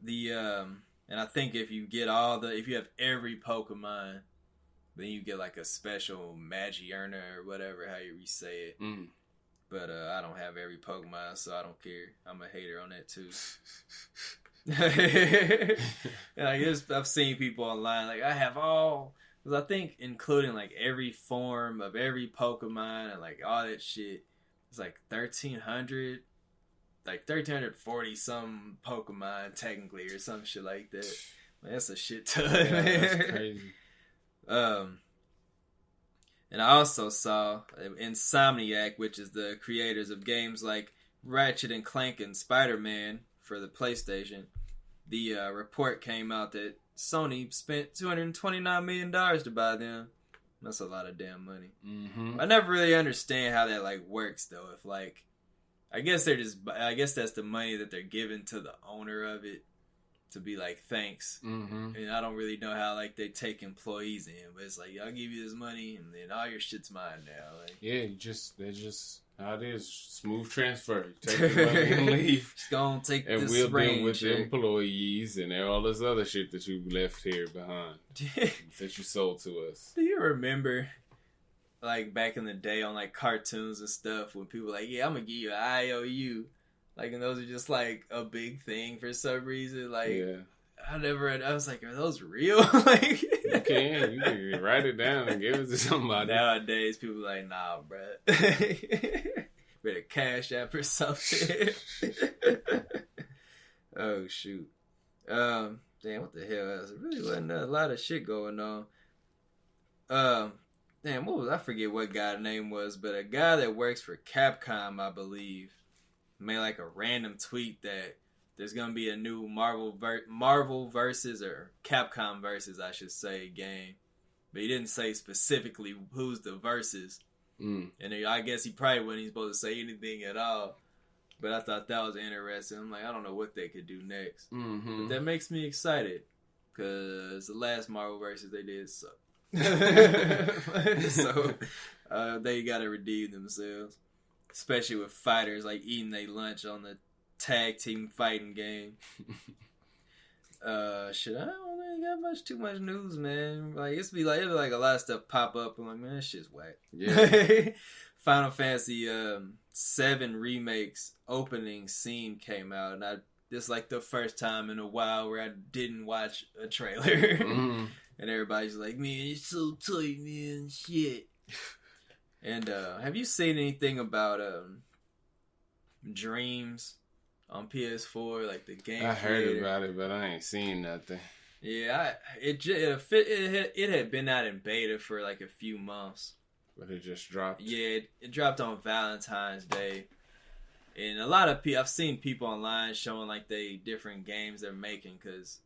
And I think if you have every Pokemon, then you get like a special Magi Earner or whatever, how you say it. But I don't have every Pokemon, so I don't care. I'm a hater on that too. And I guess I've seen people online like, I have all, because I think including like every form of every Pokemon and like all that shit, it's like 1,300, like 1,340 some Pokemon technically, or some shit like that. Man, that's a shit ton, man. That's crazy. And I also saw Insomniac, which is the creators of games like Ratchet and Clank and Spider-Man for the PlayStation. The report came out that Sony spent $229 million to buy them. That's a lot of damn money. I never really understand how that like works though. If like, I guess that's the money that they're giving to the owner of it to be like, thanks. And I don't really know how like they take employees in, but it's like, I'll give you this money and then all your shit's mine now. Like, yeah, they're just how it is. Smooth transfer. Take the money and leave. Just gonna take and this we'll range, deal with the employees and all this other shit that you left here behind that you sold to us. Do you remember like back in the day on like cartoons and stuff when people were like, yeah, I'm gonna give you an I.O.U. Like, and those are just like a big thing for some reason. Like, I was like, are those real? Like, you can write it down and give it to somebody. Nowadays, people are like, nah, bruh. Better cash app or something. Oh, shoot. Damn, what the hell else? There really wasn't a lot of shit going on. Damn, I forget what guy's name was, but a guy that works for Capcom, I believe, made like a random tweet that there's gonna be a new Marvel versus, or Capcom versus, I should say, game, but he didn't say specifically who's the versus. And I guess he probably wasn't supposed to say anything at all. But I thought that was interesting. I'm like, I don't know what they could do next, but that makes me excited because the last Marvel versus they did suck. So they gotta redeem themselves, especially with fighters like eating their lunch on the tag team fighting game. Shit, I don't really got too much news, man. Like it'd be like a lot of stuff pop up. I'm like, man, that shit's whack. Yeah. Final Fantasy 7 Remake's opening scene came out, and this like the first time in a while where I didn't watch a trailer. Mm-hmm. And everybody's like, man, it's so tight, man, shit. And have you seen anything about Dreams on PS4, like the game? I heard about it, but I ain't seen nothing. Yeah, it had been out in beta for like a few months. But it just dropped. Yeah, it dropped on Valentine's Day. And a lot of people, I've seen people online showing like they different games they're making, because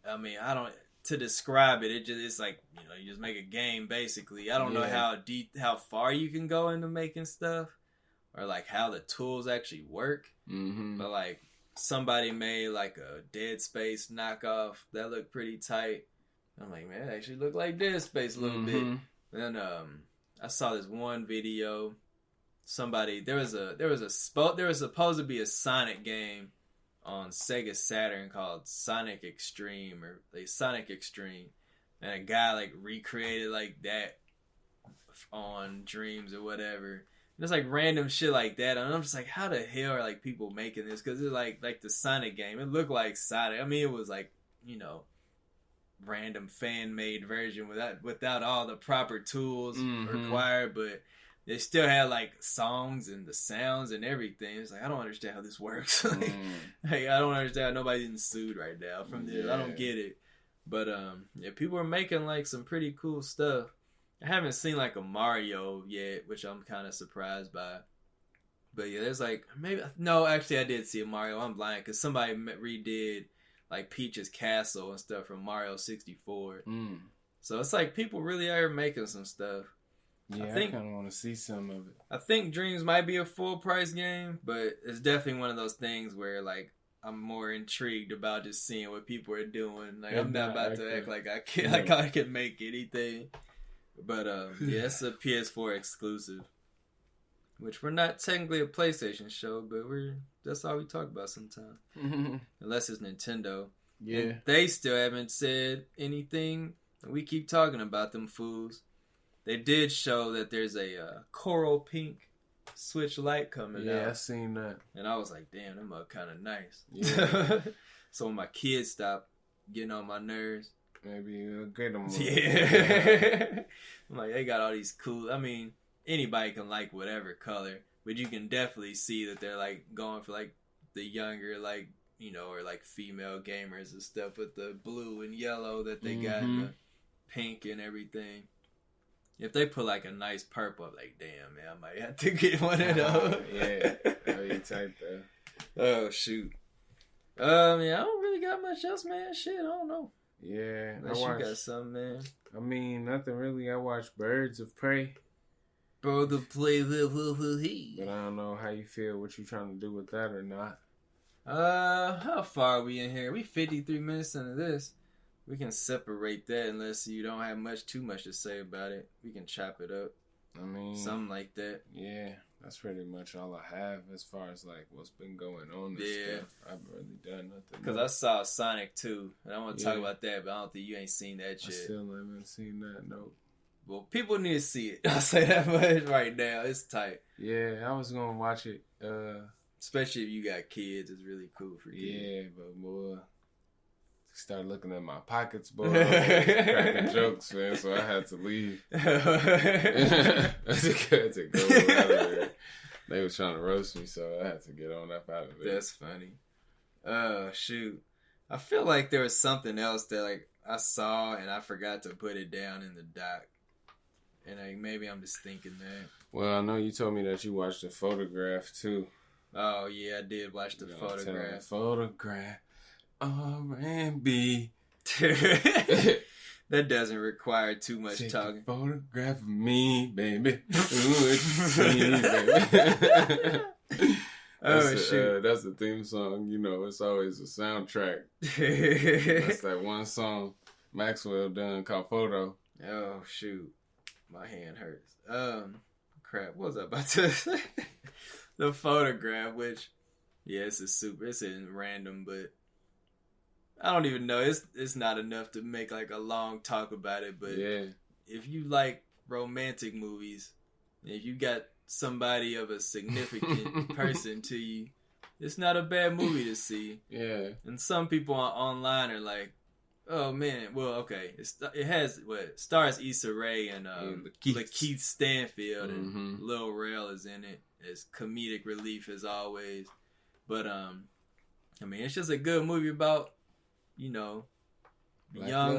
I mean, to describe it, it's like, you know, you just make a game basically. I don't know how far you can go into making stuff, or like how the tools actually work. Mm-hmm. But like somebody made like a Dead Space knockoff that looked pretty tight. I'm like, man, it actually looked like Dead Space a little bit. And I saw this one video. There was supposed to be a Sonic game on Sega Saturn called Sonic Extreme, or like Sonic Extreme, and a guy like recreated like that on Dreams or whatever. Just like random shit like that, and I'm just like, how the hell are like people making this? Because it's like the Sonic game. It looked like Sonic. I mean, it was like, you know, random fan made version without all the proper tools required, but they still had like songs and the sounds and everything. It's like, I don't understand how this works. Like, I don't understand how nobody's getting sued right now from this. I don't get it. But yeah, people are making like some pretty cool stuff. I haven't seen like a Mario yet, which I'm kind of surprised by. But yeah, there's like actually I did see a Mario. I'm lying, because somebody redid like Peach's Castle and stuff from Mario 64. So it's like people really are making some stuff. Yeah, I kind of want to see some of it. I think Dreams might be a full price game, but it's definitely one of those things where like I'm more intrigued about just seeing what people are doing. Like I'm not about to act like I can make anything. But yeah, it's a PS4 exclusive, which we're not technically a PlayStation show, but that's all we talk about sometimes. Unless it's Nintendo. Yeah. And they still haven't said anything. We keep talking about them fools. They did show that there's a coral pink Switch Lite coming out. Yeah, I seen that. And I was like, damn, them are kind of nice. Yeah. So when my kids stop getting on my nerves, maybe you'll get them. Yeah. I'm like, they got all these cool, I mean, anybody can like whatever color, but you can definitely see that they're like going for like the younger, like, you know, or like female gamers and stuff with the blue and yellow that they got, and the pink and everything. If they put like a nice purple, I'm like, damn, man, I might have to get one of those. Yeah, that'd be tight though. Oh shoot. Yeah, I don't really got much else, man. Shit, I don't know. Yeah, unless you got something, man. I mean, nothing really. I watched Birds of Prey. Birds of Prey. But I don't know how you feel. What you trying to do with that or not? How far are we in here? We 53 minutes into this. We can separate that unless you don't have too much to say about it. We can chop it up. I mean, something like that. Yeah, that's pretty much all I have as far as like what's been going on. This stuff. I haven't really done nothing. Because I saw Sonic 2, and I want to talk about that, but I don't think you ain't seen that yet. I still haven't seen that. Nope. Well, people need to see it. I'll say that much right now. It's tight. Yeah, I was gonna watch it. Especially if you got kids, it's really cool for kids. Yeah, but boy, start looking at my pockets, boy. Cracking jokes, man. So I had to leave. I had to go out of there. They was trying to roast me, so I had to get on up out of there. That's funny. Shoot. I feel like there was something else that like I saw and I forgot to put it down in the doc. And like, maybe I'm just thinking that. Well, I know you told me that you watched The Photograph too. Oh yeah, I did watch The Photograph. Photograph. R&B. That doesn't require too much Take talking. A photograph of me, baby. Shoot. That's the theme song. You know, it's always a soundtrack. That's that one song. Maxwell done caught photo. Oh shoot, my hand hurts. Crap, what was I about to say? The photograph, which, yeah, it's in random, but I don't even know. It's not enough to make like a long talk about it. But if you like romantic movies, if you got somebody of a significant person to you, it's not a bad movie to see. Yeah. And some people online are like, oh man, well, okay, it stars Issa Rae and Lakeith Stanfield, and Lil Rel is in it as comedic relief as always. But I mean, it's just a good movie about, you know,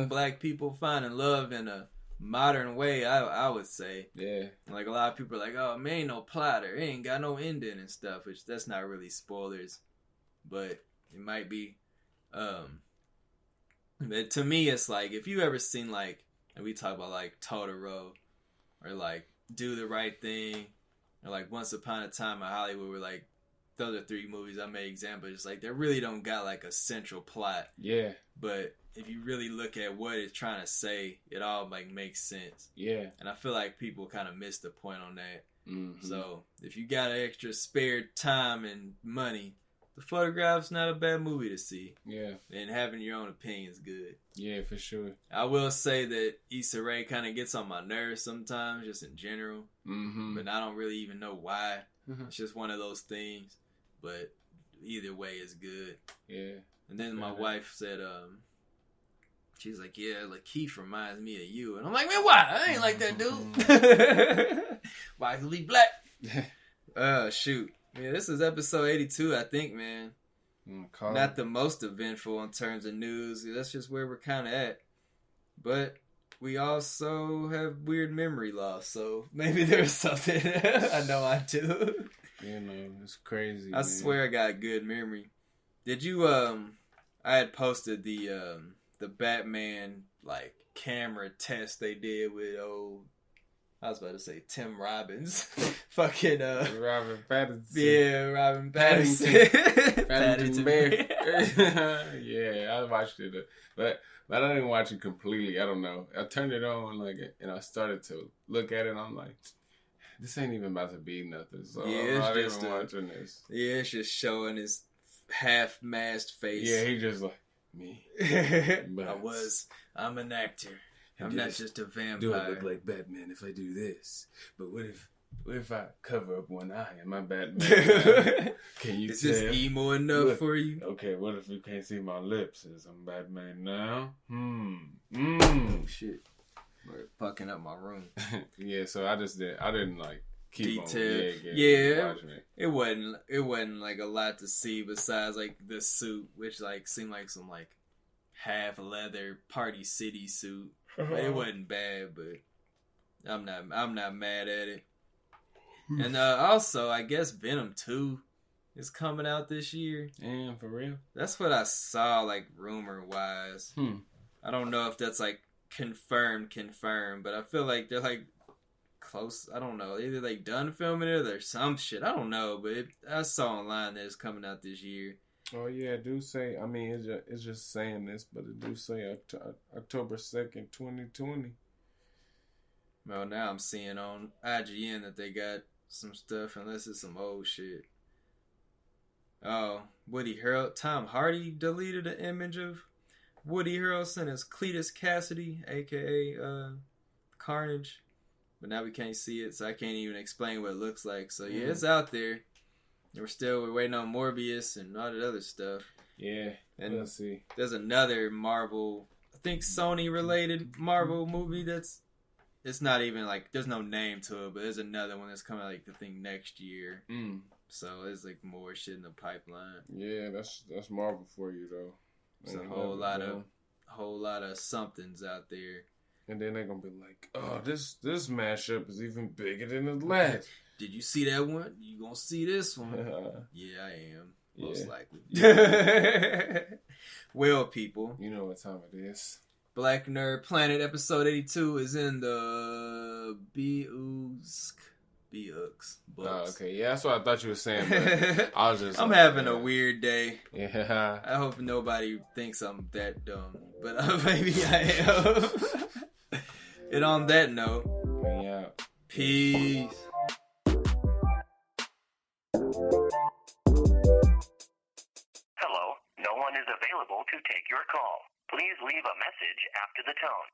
black people finding love in a modern way. I would say, yeah. Like a lot of people are like, oh man, ain't no plot or it ain't got no ending and stuff, which that's not really spoilers, but it might be. But to me, it's like, if you ever seen, like, and we talk about, like, Totoro, or, like, Do the Right Thing, or, like, Once Upon a Time in Hollywood, where, like, those are 3 movies I made examples. It's like, they really don't got, like, a central plot. Yeah. But if you really look at what it's trying to say, it all, like, makes sense. Yeah. And I feel like people kind of miss the point on that. Mm-hmm. So, if you got an extra spare time and money, The Photograph's not a bad movie to see. Yeah. And having your own opinion is good. Yeah, for sure. I will say that Issa Rae kind of gets on my nerves sometimes, just in general. Mm-hmm. But I don't really even know why. Mm-hmm. It's just one of those things. But either way, it's good. Yeah. And then my wife said, she's like, yeah, Lakeith reminds me of you. And I'm like, man, why? I ain't like that dude. Why is he black? Shoot. Yeah, this is episode 82, I think, man. Not the most eventful in terms of news. That's just where we're kind of at. But we also have weird memory loss, so maybe there's something. I know I do. You know, it's crazy. I swear I got good memory. Did you, I had posted the Batman, like, camera test they did with I was about to say Tim Robbins. Fucking Robin Pattinson. Yeah, Robin Pattinson. Paddington Bear. Yeah, I watched it. But I didn't watch it completely. I don't know. I turned it on and I started to look at it and I'm like, this ain't even about to be nothing. So yeah, I'm not even watching this. Yeah, it's just showing his half-masked face. Yeah, he just like, me. I'm an actor. I'm not just a vampire. Do I look like Batman if I do this? But what if I cover up one eye? Am I Batman? Can you tell? Is this emo enough for you? Okay, what if you can't see my lips? Is I'm Batman now? Oh, shit. We're fucking up my room. Yeah, so I didn't like keep detail. Watching it. It wasn't like a lot to see besides like the suit, which like seemed like some like half leather Party City suit. It wasn't bad, but I'm not mad at it. And also, I guess Venom 2 is coming out this year. Damn, for real? That's what I saw, like, rumor-wise. I don't know if that's, like, confirmed, but I feel like they're, like, close. I don't know. Either they done filming it or there's some shit. I don't know, but I saw online that it's coming out this year. Oh, yeah, it do say, I mean, it's just saying this, but it do say October 2nd, 2020. Well, now I'm seeing on IGN that they got some stuff, unless it's some old shit. Oh, Tom Hardy deleted an image of Woody Harrelson as Cletus Cassidy, a.k.a. Carnage. But now we can't see it, so I can't even explain what it looks like. So, yeah, it's out there. We're waiting on Morbius and all that other stuff. Yeah, and we'll see. There's another Marvel, I think Sony related Marvel movie it's not even like, there's no name to it, but there's another one that's coming like I think next year. So there's like more shit in the pipeline. Yeah, that's Marvel for you though. There's a whole lot of somethings out there. And then they're gonna be like, oh, this mashup is even bigger than the last. Did you see that one? You gonna see this one? Yeah, I am. Most likely. Yeah. Well, people. You know what time it is. Black Nerd Planet episode 82 is in the B.U.S.K. B hooks. Okay, yeah, that's what I thought you were saying. But I was just. I'm having a weird day. Yeah. I hope nobody thinks I'm that dumb, but maybe I am. And on that note, yeah. Peace. Hello, no one is available to take your call. Please leave a message after the tone.